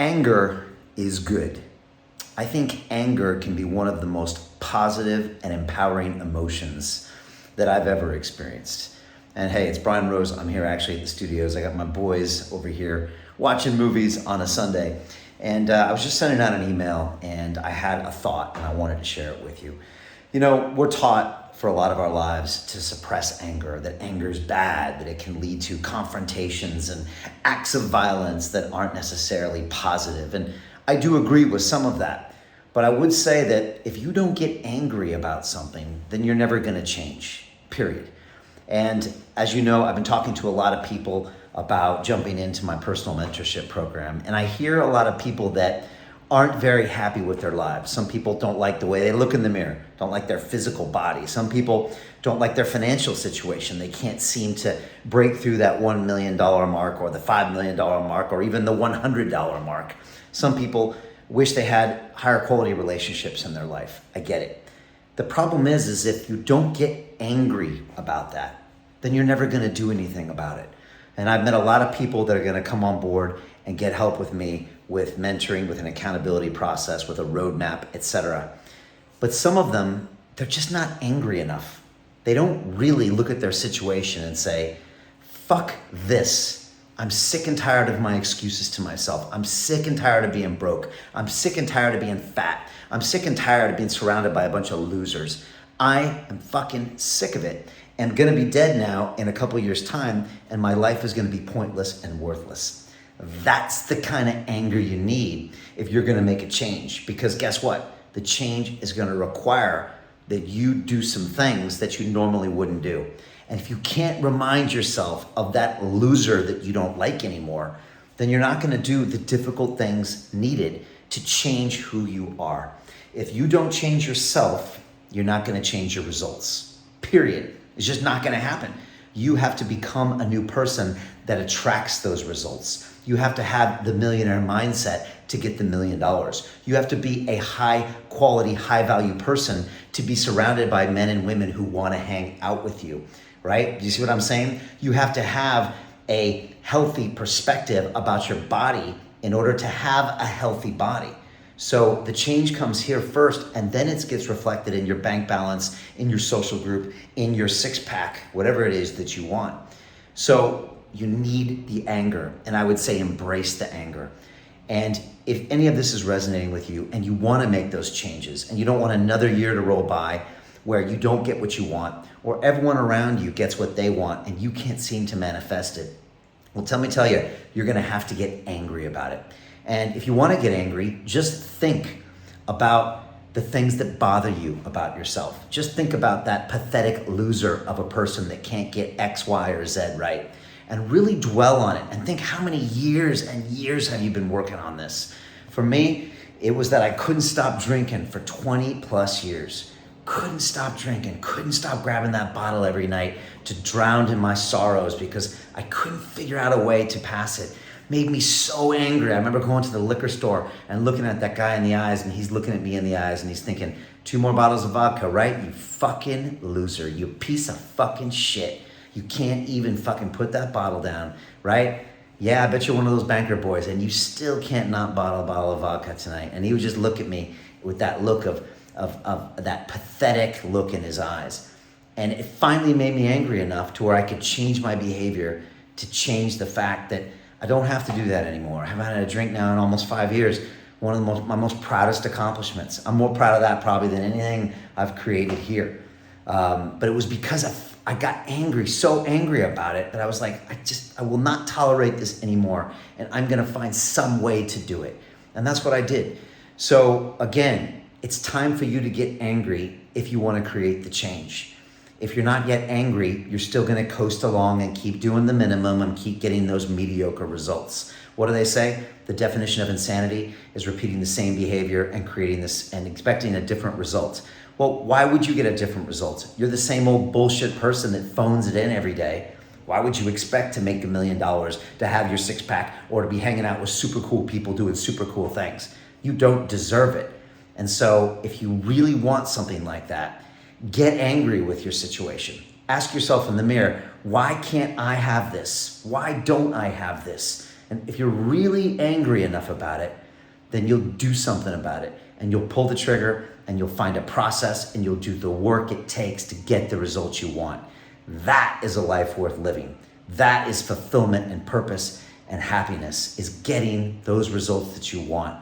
Anger is good. I think anger can be one of the most positive and empowering emotions that I've ever experienced. And hey, it's Brian Rose. I'm here actually at the studios. I got my boys over here watching movies on a Sunday. And I was just sending out an email and I had a thought and I wanted to share it with you. You know, we're taught for a lot of our lives to suppress anger, that anger is bad, that it can lead to confrontations and acts of violence that aren't necessarily positive. And I do agree with some of that. But I would say that if you don't get angry about something, then you're never going to change, period. And as you know, I've been talking to a lot of people about jumping into my personal mentorship program. And I hear a lot of people that aren't very happy with their lives. Some people don't like the way they look in the mirror, don't like their physical body. Some people don't like their financial situation. They can't seem to break through that $1 million mark or the $5 million mark or even the $100 mark. Some people wish they had higher quality relationships in their life. I get it. The problem is if you don't get angry about that, then you're never gonna do anything about it. And I've met a lot of people that are gonna come on board and get help with me with mentoring, with an accountability process, with a roadmap, etc. But some of them, they're just not angry enough. They don't really look at their situation and say, fuck this. I'm sick and tired of my excuses to myself. I'm sick and tired of being broke. I'm sick and tired of being fat. I'm sick and tired of being surrounded by a bunch of losers. I am fucking sick of it and gonna be dead now in a couple years' time, and my life is gonna be pointless and worthless. That's the kind of anger you need if you're gonna make a change, because guess what? The change is gonna require that you do some things that you normally wouldn't do. And if you can't remind yourself of that loser that you don't like anymore, then you're not gonna do the difficult things needed to change who you are. If you don't change yourself, you're not gonna change your results, period. It's just not gonna happen. You have to become a new person that attracts those results. You have to have the millionaire mindset to get the $1 million. You have to be a high quality, high value person to be surrounded by men and women who wanna hang out with you, right? Do you see what I'm saying? You have to have a healthy perspective about your body in order to have a healthy body. So the change comes here first, and then it gets reflected in your bank balance, in your social group, in your six pack, whatever it is that you want. So you need the anger, and I would say embrace the anger. And if any of this is resonating with you and you want to make those changes and you don't want another year to roll by where you don't get what you want or everyone around you gets what they want and you can't seem to manifest it, well, tell you, you're going to have to get angry about it. And if you want to get angry, just think about the things that bother you about yourself. Just think about that pathetic loser of a person that can't get X, Y, or Z right. And really dwell on it and think, how many years and years have you been working on this? For me, it was that I couldn't stop drinking for 20 plus years. Couldn't stop drinking, couldn't stop grabbing that bottle every night to drown in my sorrows because I couldn't figure out a way to pass it. Made me so angry. I remember going to the liquor store and looking at that guy in the eyes, and he's looking at me in the eyes and he's thinking, 2 more bottles of vodka, right? You fucking loser, you piece of fucking shit. You can't even fucking put that bottle down, right? Yeah, I bet you're one of those banker boys and you still can't not bottle a bottle of vodka tonight. And he would just look at me with that look of that pathetic look in his eyes. And it finally made me angry enough to where I could change my behavior to change the fact that I don't have to do that anymore. I haven't had a drink now in almost 5 years. One of my most proudest accomplishments. I'm more proud of that probably than anything I've created here. But it was because I got angry, so angry about it that I was like, I will not tolerate this anymore. And I'm gonna find some way to do it. And that's what I did. So again, it's time for you to get angry if you wanna create the change. If you're not yet angry, you're still gonna coast along and keep doing the minimum and keep getting those mediocre results. What do they say? The definition of insanity is repeating the same behavior and creating this and expecting a different result. Well, why would you get a different result? You're the same old bullshit person that phones it in every day. Why would you expect to make $1 million, to have your six pack, or to be hanging out with super cool people doing super cool things? You don't deserve it. And so if you really want something like that, get angry with your situation. Ask yourself in the mirror, why can't I have this? Why don't I have this? And And if you're really angry enough about it, then you'll do something about it, and you'll pull the trigger, and you'll find a process, and you'll do the work it takes to get the results you want. That is a life worth living. That is fulfillment and purpose and happiness, is getting those results that you want.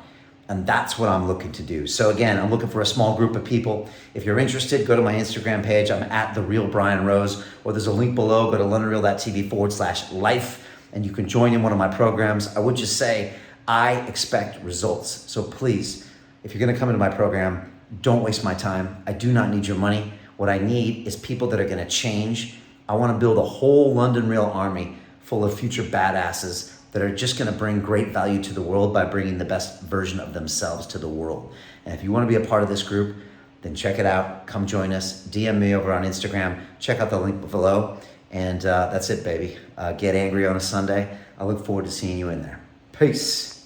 And that's what I'm looking to do. So again, I'm looking for a small group of people. If you're interested, go to my Instagram page. I'm at The Real Brian Rose, or there's a link below. Go to londonreal.tv/life, and you can join in one of my programs. I would just say, I expect results. So please, if you're gonna come into my program, don't waste my time. I do not need your money. What I need is people that are gonna change. I wanna build a whole London Real army full of future badasses that are just gonna bring great value to the world by bringing the best version of themselves to the world. And if you wanna be a part of this group, then check it out. Come join us. DM me over on Instagram. Check out the link below. And that's it, baby. Get angry on a Sunday. I look forward to seeing you in there. Peace.